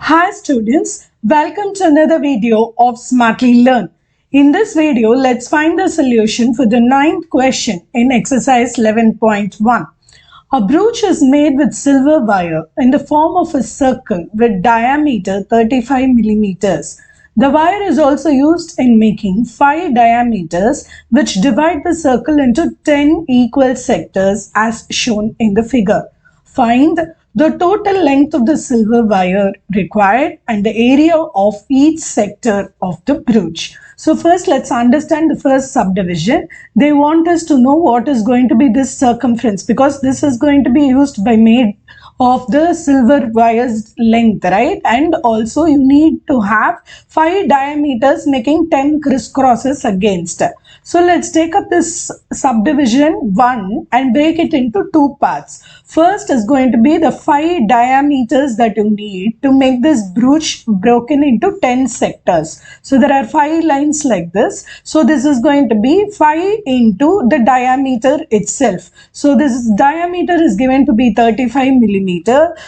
Hi students, welcome to another video of Smartly Learn. In this video, let's find the solution for the ninth question in exercise 11.1. A brooch is made with silver wire in the form of a circle with diameter 35 millimeters. The wire is also used in making 5 diameters which divide the circle into 10 equal sectors as shown in the figure. Find the total length of the silver wire required and the area of each sector of the brooch. So first let's understand the first subdivision. They want us to know what is going to be this circumference because this is going to be used by made of the silver wire's length, right? And also you need to have 5 diameters making 10 crisscrosses against. So let's take up this subdivision 1 and break it into 2 parts. First is going to be the 5 diameters that you need to make this brooch broken into 10 sectors. So there are 5 lines like this. So this is going to be 5 into the diameter itself. So this diameter is given to be 35 millimeter.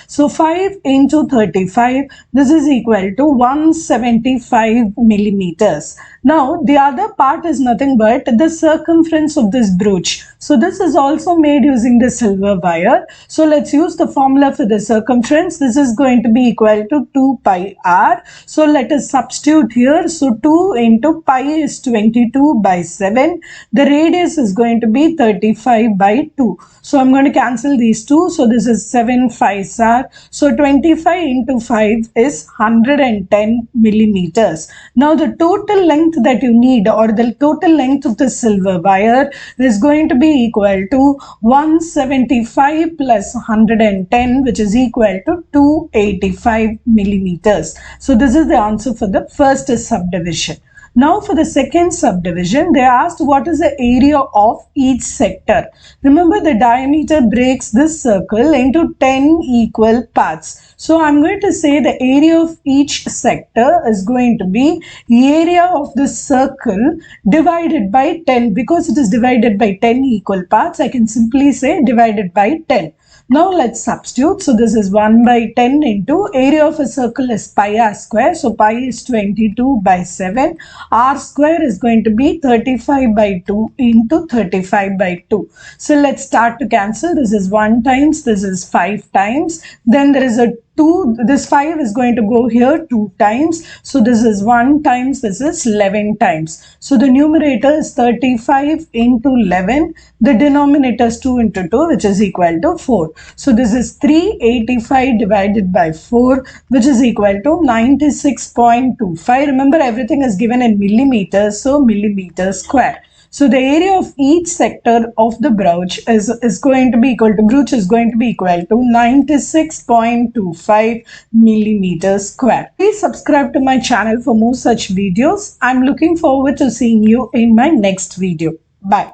So 5 into 35, this is equal to 175 millimeters. Now the other part is nothing but the circumference of this brooch. So this is also made using the silver wire. So let's use the formula for the circumference. This is going to be equal to 2 pi r. So let us substitute here. So 2 into pi is 22 by 7. The radius is going to be 35 by 2. So I'm going to cancel these two. So this is 7 5s are. So 25 into 5 is 110 millimeters. Now the total length that you need or the total length of the silver wire is going to be equal to 175 plus 110, which is equal to 285 millimeters. So this is the answer for the first subdivision. Now for the second subdivision, they asked what is the area of each sector. Remember the diameter breaks this circle into 10 equal parts. So I'm going to say the area of each sector is going to be area of the circle divided by 10. Because it is divided by 10 equal parts, I can simply say divided by 10. Now let's substitute. So this is 1 by 10 into area of a circle is pi r square. So pi is 22 by 7. R square is going to be 35 by 2 into 35 by 2. So let's start to cancel. This is 1 times. This is 5 times. Then there is a 2, this 5 is going to go here 2 times. So this is 1 times, this is 11 times. So the numerator is 35 into 11. The denominator is 2 into 2, which is equal to 4. So this is 385 divided by 4, which is equal to 96.25. Remember everything is given in millimeters, so millimeter square. So the area of each sector of the brooch is going to be equal to 96.25 millimeters square. Please subscribe to my channel for more such videos. I'm looking forward to seeing you in my next video. Bye.